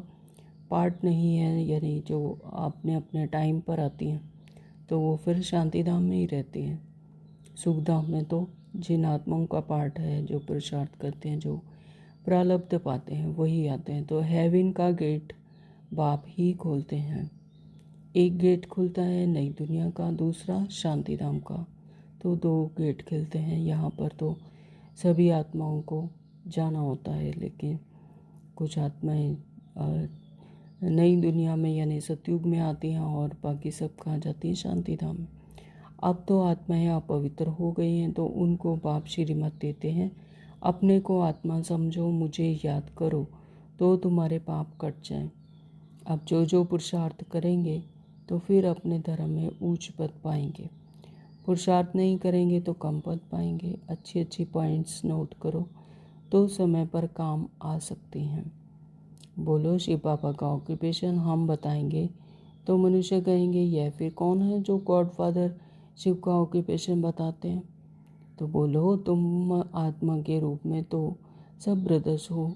पार्ट नहीं है, यानी जो अपने अपने टाइम पर आती हैं, तो वो फिर शांतिधाम में ही रहती हैं। सुखधाम में तो जिन आत्माओं का पार्ट है, जो पुरुषार्थ करते हैं, जो प्रारब्ध पाते हैं, वही आते हैं। तो हेवन का गेट बाप ही खोलते हैं। एक गेट खुलता है नई दुनिया का, दूसरा शांतिधाम का। तो 2 गेट खुलते हैं। यहाँ पर तो सभी आत्माओं को जाना होता है, लेकिन कुछ आत्माएं नई दुनिया में यानी सतयुग में आती हैं और बाकी सब कहाँ जाती हैं? शांति धाम में। अब तो आत्माएं अपवित्र हो गई हैं, तो उनको बाप श्रीमत देते हैं, अपने को आत्मा समझो, मुझे याद करो तो तुम्हारे पाप कट जाएं। अब जो जो पुरुषार्थ करेंगे तो फिर अपने धर्म में ऊंच पद पाएंगे, पुरुषार्थ नहीं करेंगे तो कम पद पाएंगे। अच्छी अच्छी पॉइंट्स नोट करो तो समय पर काम आ सकती हैं। बोलो शिव बाबा का ऑक्यूपेशन हम बताएंगे तो मनुष्य कहेंगे यह फिर कौन है जो गॉडफादर शिव का ऑक्यूपेशन बताते हैं। तो बोलो तुम आत्मा के रूप में तो सब ब्रदर्स हो,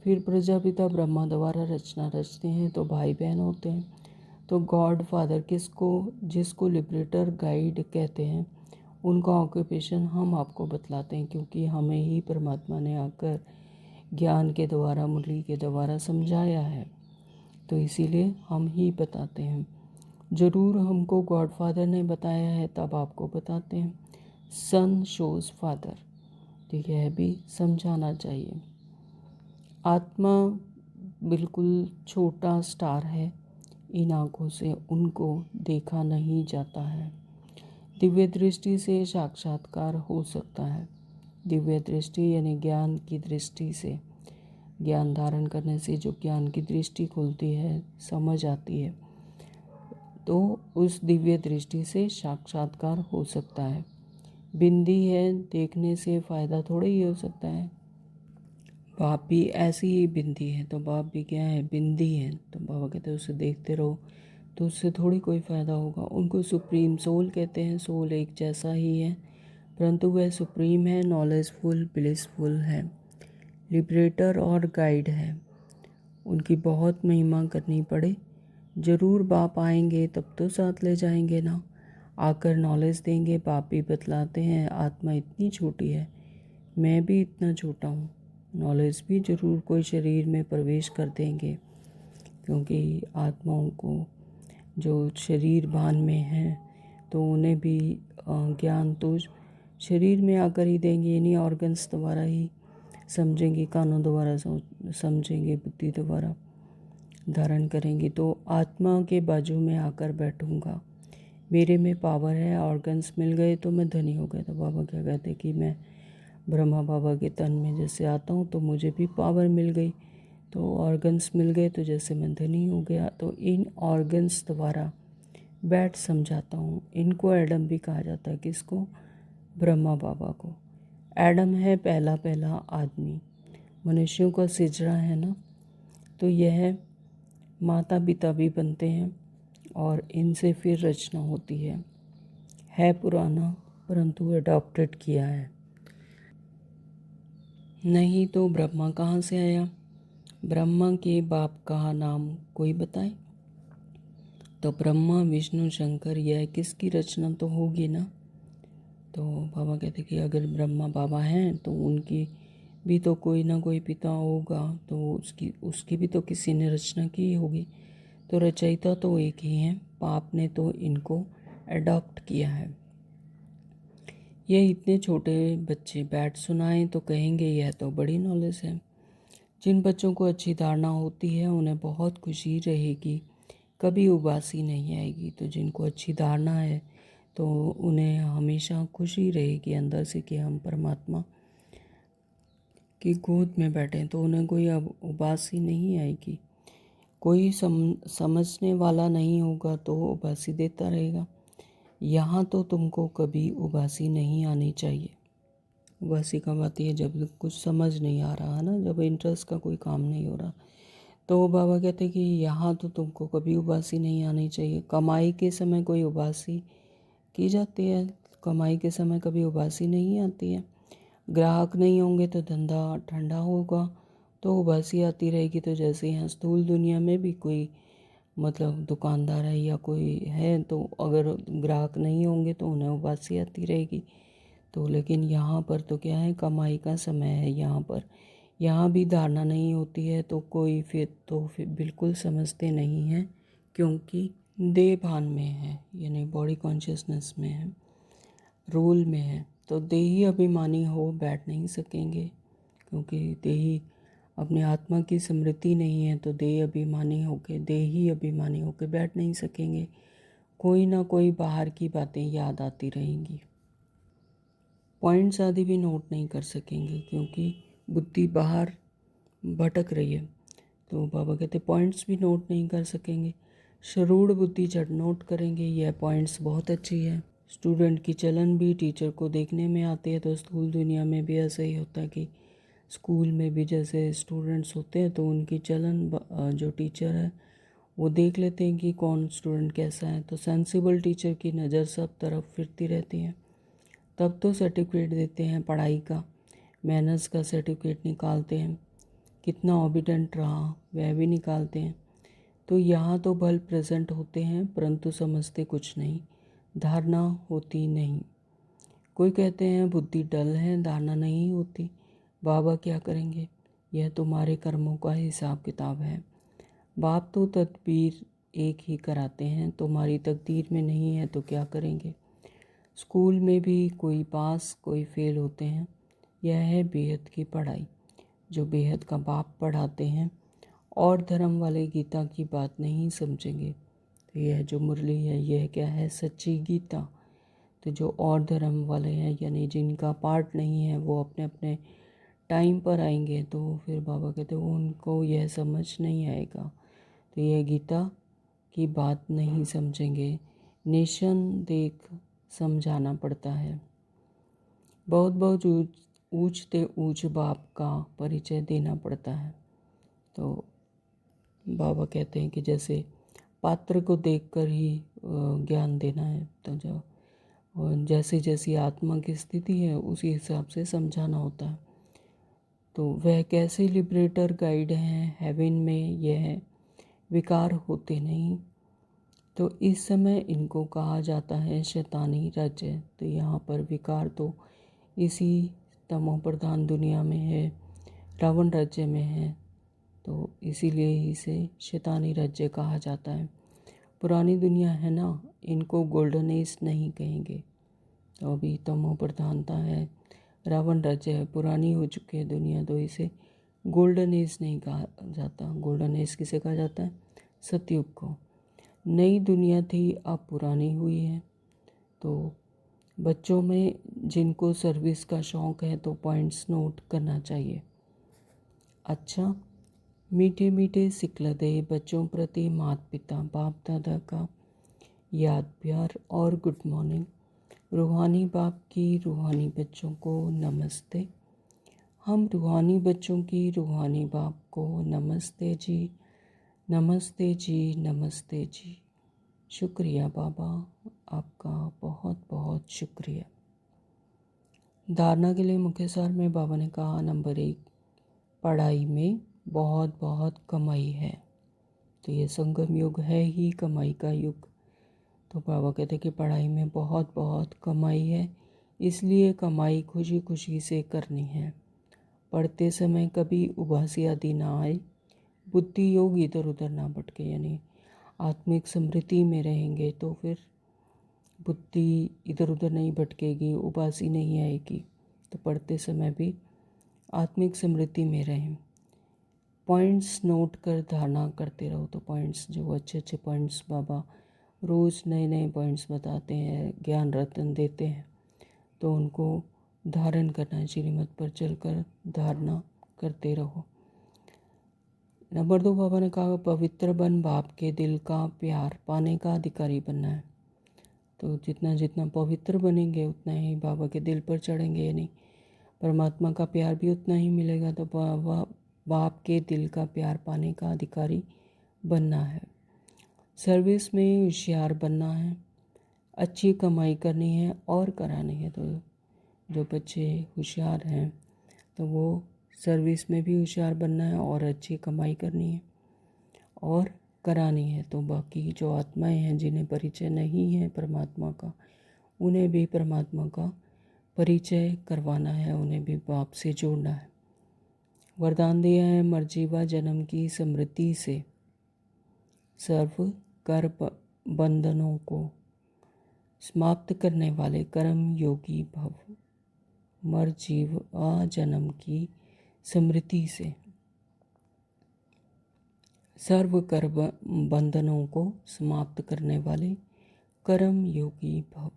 फिर प्रजापिता ब्रह्मा द्वारा रचना रचते हैं तो भाई बहन होते हैं। तो गॉड फादर किसको, जिसको लिबरेटर गाइड कहते हैं, उनका ऑक्यूपेशन हम आपको बतलाते हैं, क्योंकि हमें ही परमात्मा ने आकर ज्ञान के द्वारा, मुरली के द्वारा समझाया है, तो इसीलिए हम ही बताते हैं। ज़रूर हमको गॉड फादर ने बताया है तब आपको बताते हैं। सन शोज फादर, तो यह भी समझाना चाहिए। आत्मा बिल्कुल छोटा स्टार है, इन आँखों से उनको देखा नहीं जाता है। दिव्य दृष्टि से साक्षात्कार हो सकता है। दिव्य दृष्टि यानी ज्ञान की दृष्टि से, ज्ञान धारण करने से जो ज्ञान की दृष्टि खुलती है, समझ आती है, तो उस दिव्य दृष्टि से साक्षात्कार हो सकता है। बिंदी है, देखने से फ़ायदा थोड़ा ही हो सकता है। बाप भी ऐसी ही बिंदी है, तो बाप भी क्या है? बिंदी है। तो बाबा कहते हैं उसे देखते रहो, तो उससे थोड़ी कोई फ़ायदा होगा। उनको सुप्रीम सोल कहते हैं। सोल एक जैसा ही है, परंतु वह सुप्रीम है, नॉलेजफुल, ब्लिसफुल है, लिबरेटर और गाइड है। उनकी बहुत महिमा करनी पड़े। ज़रूर बाप आएंगे तब तो साथ ले जाएंगे ना, आकर नॉलेज देंगे। बाप भी बतलाते हैं आत्मा इतनी छोटी है, मैं भी इतना छोटा हूँ, नॉलेज भी ज़रूर कोई शरीर में प्रवेश कर देंगे, क्योंकि आत्माओं को जो शरीर भान में हैं तो उन्हें भी ज्ञान तो शरीर में आकर ही देंगे, इन्हीं ऑर्गन्स द्वारा ही समझेंगे, कानों द्वारा समझेंगे, बुद्धि द्वारा धारण करेंगे। तो आत्मा के बाजू में आकर बैठूंगा, मेरे में पावर है, ऑर्गन्स मिल गए तो मैं धनी हो गया। तो बाबा क्या कहते कि मैं ब्रह्मा बाबा के तन में जैसे आता हूँ तो मुझे भी पावर मिल गई, तो ऑर्गन्स मिल गए तो जैसे मैं धनी हो गया। तो इन ऑर्गन्स द्वारा बैठ समझाता हूँ। इनको एडम भी कहा जाता है। किसको? ब्रह्मा बाबा को। एडम है पहला पहला आदमी, मनुष्यों का सिजरा है ना, तो यह माता पिता भी बनते हैं और इनसे फिर रचना होती है पुराना, परंतु अडॉप्टेड किया है। नहीं तो ब्रह्मा कहाँ से आया? ब्रह्मा के बाप का नाम कोई बताए? तो ब्रह्मा विष्णु शंकर, यह किसकी रचना तो होगी ना। तो बाबा कहते कि अगर ब्रह्मा बाबा हैं तो उनकी भी तो कोई ना कोई पिता होगा, तो उसकी भी तो किसी ने रचना की होगी। तो रचयिता तो एक ही है, बाप ने तो इनको अडॉप्ट किया है। ये इतने छोटे बच्चे बैठ सुनाएं तो कहेंगे यह तो बड़ी नॉलेज है। जिन बच्चों को अच्छी धारणा होती है उन्हें बहुत खुशी रहेगी, कभी उबासी नहीं आएगी। तो जिनको अच्छी धारणा है तो उन्हें हमेशा खुशी रहेगी अंदर से कि हम परमात्मा की गोद में बैठे, तो उन्हें कोई अब उबासी नहीं आएगी। कोई समझने वाला नहीं होगा तो उबासी देता रहेगा। यहाँ तो तुमको कभी उबासी नहीं आनी चाहिए। उबासी कब आती है? जब कुछ समझ नहीं आ रहा है ना, जब इंटरेस्ट का कोई काम नहीं हो रहा। तो बाबा कहते कि यहाँ तो तुमको कभी उबासी नहीं आनी चाहिए। कमाई के समय कोई उबासी की जाती है, कमाई के समय कभी उबासी नहीं आती है। ग्राहक नहीं होंगे तो धंधा ठंडा होगा, तो उबासी आती रहेगी। तो जैसे यहाँ स्थूल दुनिया में भी कोई मतलब दुकानदार है या कोई है, तो अगर ग्राहक नहीं होंगे तो उन्हें उबासी आती रहेगी। तो लेकिन यहाँ पर तो क्या है, कमाई का समय है। यहाँ भी धारणा नहीं होती है तो कोई फिर बिल्कुल समझते नहीं हैं, क्योंकि देह भान में है, यानी बॉडी कॉन्शियसनेस में है। रोल में हैं, तो देही अभिमानी हो बैठ नहीं सकेंगे, क्योंकि देही अपने आत्मा की स्मृति नहीं है, तो देही अभिमानी होके बैठ नहीं सकेंगे। कोई ना कोई बाहर की बातें याद आती रहेंगी। पॉइंट्स आदि भी नोट नहीं कर सकेंगे, क्योंकि बुद्धि बाहर भटक रही है। तो बाबा कहते पॉइंट्स भी नोट नहीं कर सकेंगे। शरूढ़ बुद्धि झट नोट करेंगे। यह पॉइंट्स बहुत अच्छी है। स्टूडेंट की चलन भी टीचर को देखने में आती है। तो स्कूल दुनिया में भी ऐसा ही होता है कि स्कूल में भी जैसे स्टूडेंट्स होते हैं तो उनकी चलन जो टीचर है वो देख लेते हैं कि कौन स्टूडेंट कैसा है। तो सेंसिबल टीचर की नज़र सब तरफ फिरती रहती है। तब तो सर्टिफिकेट देते हैं पढ़ाई का, मैनर्स का सर्टिफिकेट निकालते हैं, कितना ओबिडेंट रहा वह भी निकालते हैं। तो यहाँ तो बल प्रेजेंट होते हैं, परंतु समझते कुछ नहीं, धारणा होती नहीं। कोई कहते हैं बुद्धि डल है, धारणा नहीं होती। बाबा क्या करेंगे? यह तुम्हारे कर्मों का हिसाब किताब है। बाप तो तदबीर एक ही कराते हैं, तुम्हारी तकदीर में नहीं है तो क्या करेंगे? स्कूल में भी कोई पास कोई फेल होते हैं। यह है बेहद की पढ़ाई, जो बेहद का बाप पढ़ाते हैं। और धर्म वाले गीता की बात नहीं समझेंगे। तो यह जो मुरली है यह क्या है? सच्ची गीता। तो जो और धर्म वाले हैं, यानी जिनका पार्ट नहीं है, वो अपने अपने टाइम पर आएंगे, तो फिर बाबा कहते हैं उनको यह समझ नहीं आएगा। तो यह गीता की बात नहीं समझेंगे। नेशन देख समझाना पड़ता है। बहुत बहुत ऊंचते ऊंच बाप का परिचय देना पड़ता है। तो बाबा कहते हैं कि जैसे पात्र को देखकर ही ज्ञान देना है। तो जो जैसे जैसी आत्मा की स्थिति है उसी हिसाब से समझाना होता है। तो वह कैसे लिबरेटर गाइड हैं हेवन में, यह विकार होते नहीं। तो इस समय इनको कहा जाता है शैतानी राज्य। तो यहाँ पर विकार तो इसी तमो प्रधान दुनिया में है, रावण राज्य में है, तो इसीलिए इसे शैतानी राज्य कहा जाता है। पुरानी दुनिया है ना, इनको गोल्डन एज नहीं कहेंगे। तो अभी तमो प्रधानता है, रावण राज्य है, पुरानी हो चुकी है दुनिया, तो इसे गोल्डन एज नहीं कहा जाता। गोल्डन एज किसे कहा जाता है? सतयुग को। नई दुनिया थी, अब पुरानी हुई है। तो बच्चों में जिनको सर्विस का शौक़ है तो पॉइंट्स नोट करना चाहिए। अच्छा, मीठे मीठे सिकलदे बच्चों प्रति माता पिता बाप दादा का याद प्यार और गुड मॉर्निंग। रूहानी बाप की रूहानी बच्चों को नमस्ते। हम रूहानी बच्चों की रूहानी बाप को नमस्ते जी, नमस्ते जी, नमस्ते जी। शुक्रिया बाबा, आपका बहुत बहुत शुक्रिया। धारणा के लिए मुख्य सार में बाबा ने कहा, नंबर 1, पढ़ाई में बहुत बहुत कमाई है। तो ये संगम युग है ही कमाई का युग। तो बाबा कहते कि पढ़ाई में बहुत बहुत कमाई है, इसलिए कमाई खुशी खुशी से करनी है। पढ़ते समय कभी उबासी आदि ना आए, बुद्धि योग इधर उधर ना भटके, यानी आत्मिक स्मृति में रहेंगे तो फिर बुद्धि इधर उधर नहीं भटकेगी, उबासी नहीं आएगी। तो पढ़ते समय भी आत्मिक स्मृति में रहें। पॉइंट्स नोट कर धारणा करते रहो। तो पॉइंट्स जो अच्छे अच्छे पॉइंट्स बाबा रोज़ नए नए पॉइंट्स बताते हैं, ज्ञान रत्न देते हैं, तो उनको धारण करना है। श्रीमत पर चलकर धारणा करते रहो। नंबर 2, बाबा ने कहा पवित्र बन, बाप के दिल का प्यार पाने का अधिकारी बनना है। तो जितना जितना पवित्र बनेंगे उतना ही बाबा के दिल पर चढ़ेंगे, यानी परमात्मा का प्यार भी उतना ही मिलेगा। तो बाप के दिल का प्यार पाने का अधिकारी बनना है। सर्विस में होशियार बनना है, अच्छी कमाई करनी है और करानी है। तो जो बच्चे होशियार हैं तो वो सर्विस में भी होशियार बनना है और अच्छी कमाई करनी है और करानी है। तो बाकी जो आत्माएं हैं जिन्हें परिचय नहीं है परमात्मा का, उन्हें भी परमात्मा का परिचय करवाना है, उन्हें भी बाप से जोड़ना है। वरदान दिया है, मर्जीवा जन्म की स्मृति से सर्व कर बंधनों को समाप्त करने वाले कर्म योगी भव। मर जीव जन्म की स्मृति से सर्व कर्म बंधनों को समाप्त करने वाले कर्म योगी भव।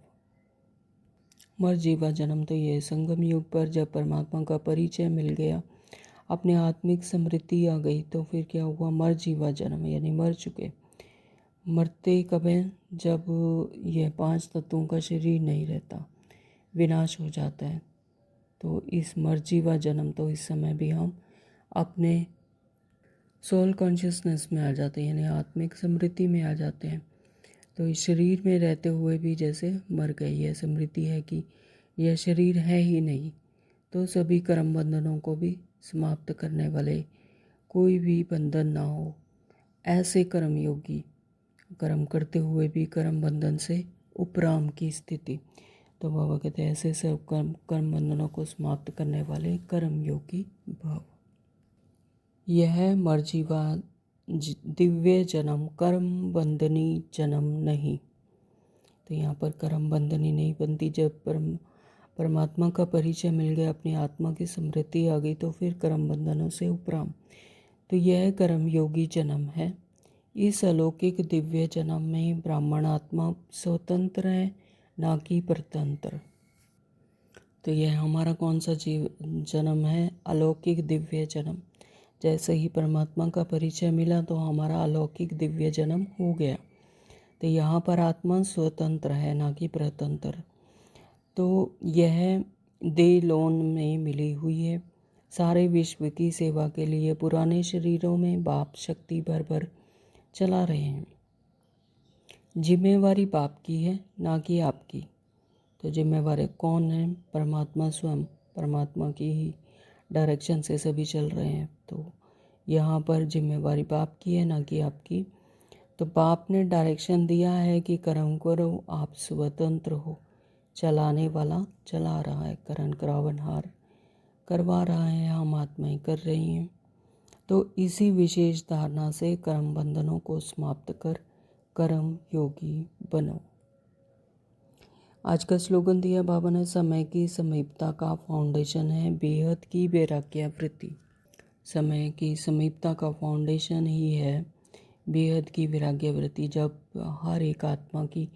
मर जीवा जन्म तो ये संगम युग पर जब परमात्मा का परिचय मिल गया, अपने आत्मिक स्मृति आ गई, तो फिर क्या हुआ, मर जीवा जन्म यानी मर चुके। मरते कब हैं, जब यह 5 तत्वों का शरीर नहीं रहता, विनाश हो जाता है। तो इस मर जीवा जन्म, तो इस समय भी हम अपने सोल कॉन्शियसनेस में आ जाते हैं, यानी आत्मिक स्मृति में आ जाते हैं। तो इस शरीर में रहते हुए भी जैसे मर गए, यह स्मृति है कि यह शरीर है ही नहीं। तो सभी कर्म बंधनों को भी समाप्त करने वाले, कोई भी बंधन ना हो, ऐसे कर्म योगी, कर्म करते हुए भी कर्म बंधन से उपराम की स्थिति। तो बाबा कहते हैं ऐसे सब कर्म बंधनों को समाप्त करने वाले कर्म योगी भव। यह मर्जीवा दिव्य जन्म कर्म बंधनी जन्म नहीं। तो यहाँ पर कर्म बंधनी नहीं बनती। जब परमात्मा का परिचय मिल गया, अपनी आत्मा की स्मृति आ गई, तो फिर कर्म बंधनों से उपराम। तो यह कर्म योगी जन्म है। इस अलौकिक दिव्य जन्म में ब्राह्मण आत्मा स्वतंत्र है, ना कि परतंत्र। तो यह हमारा कौन सा जन्म है, अलौकिक दिव्य जन्म। जैसे ही परमात्मा का परिचय मिला तो हमारा अलौकिक दिव्य जन्म हो गया। तो यहाँ पर आत्मा स्वतंत्र है, ना कि परतंत्र। तो यह देह लोन में मिली हुई है, सारे विश्व की सेवा के लिए पुराने शरीरों में बाप शक्ति भर भर चला रहे हैं। जिम्मेवारी बाप की है, ना कि आपकी। तो जिम्मेवार कौन है, परमात्मा स्वयं। परमात्मा की ही डायरेक्शन से सभी चल रहे हैं। तो यहाँ पर जिम्मेवारी बाप की है, ना कि आपकी। तो बाप ने डायरेक्शन दिया है कि कर्म करो, आप स्वतंत्र हो। चलाने वाला चला रहा है, करण करावनहार करवा रहा है, हम आत्माएं कर रही हैं। तो इसी विशेष धारणा से कर्म बंधनों को समाप्त कर कर्म योगी बनो। आज का स्लोगन दिया बाबा ने, समय की समीपता का फाउंडेशन है बेहद की वैराग्य वृत्ति। समय की समीपता का फाउंडेशन ही है बेहद की वैराग्य वृत्ति। जब हर एक आत्मा की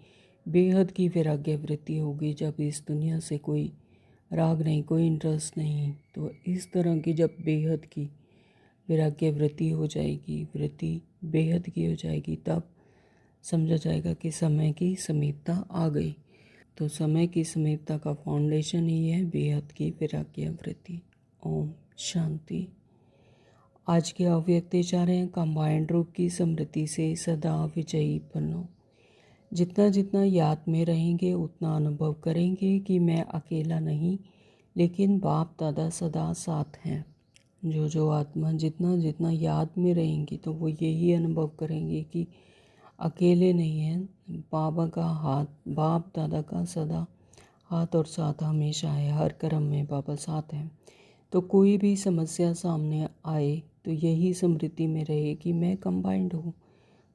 बेहद की वैराग्य वृत्ति होगी, जब इस दुनिया से कोई राग नहीं, कोई इंटरेस्ट नहीं, तो इस तरह की जब बेहद की वैराग्य वृत्ति हो जाएगी, वृत्ति बेहद की हो जाएगी, तब समझा जाएगा कि समय की समीपता आ गई। तो समय की समीपता का फाउंडेशन ही है बेहद की वैराग्य वृत्ति। ओम शांति। आज के अव्यक्ति चाह रहे हैं, कंबाइंड रूप की स्मृति से सदा विजयी बनो। जितना जितना याद में रहेंगे, उतना अनुभव करेंगे कि मैं अकेला नहीं, लेकिन बाप दादा सदा साथ हैं। जो आत्मा जितना जितना याद में रहेंगी, तो वो यही अनुभव करेंगे कि अकेले नहीं हैं। बाबा का हाथ, बाप दादा का सदा हाथ और साथ हमेशा है। हर कर्म में बाबा साथ हैं। तो कोई भी समस्या सामने आए तो यही स्मृति में रहे कि मैं कंबाइंड हूँ,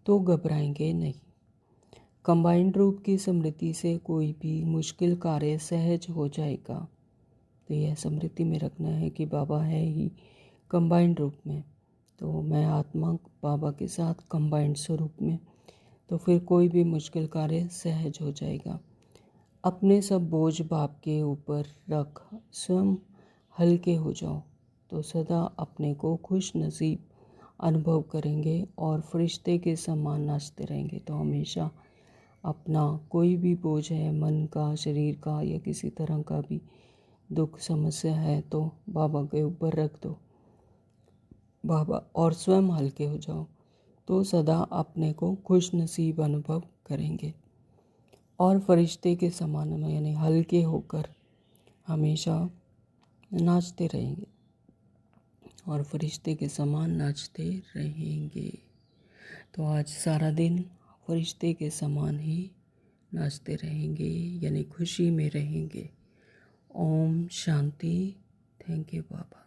तो घबराएंगे नहीं। कंबाइंड रूप की स्मृति से कोई भी मुश्किल कार्य सहज हो जाएगा। तो यह स्मृति में रखना है कि बाबा है ही कंबाइंड रूप में, तो मैं आत्मा बाबा के साथ कंबाइंड स्वरूप में, तो फिर कोई भी मुश्किल कार्य सहज हो जाएगा। अपने सब बोझ बाप के ऊपर रख स्वयं हल्के हो जाओ, तो सदा अपने को खुश नसीब अनुभव करेंगे और फरिश्ते के समान नाचते रहेंगे। तो हमेशा अपना कोई भी बोझ है, मन का, शरीर का, या किसी तरह का भी दुख समस्या है, तो बाबा के ऊपर रख दो बाबा, और स्वयं हल्के हो जाओ, तो सदा अपने को खुश नसीब अनुभव करेंगे और फरिश्ते के समान में, यानी हल्के होकर हमेशा नाचते रहेंगे और फरिश्ते के समान नाचते रहेंगे। तो आज सारा दिन फरिश्ते के समान ही नाचते रहेंगे, यानी खुशी में रहेंगे। ओम शांति। Thank you Baba.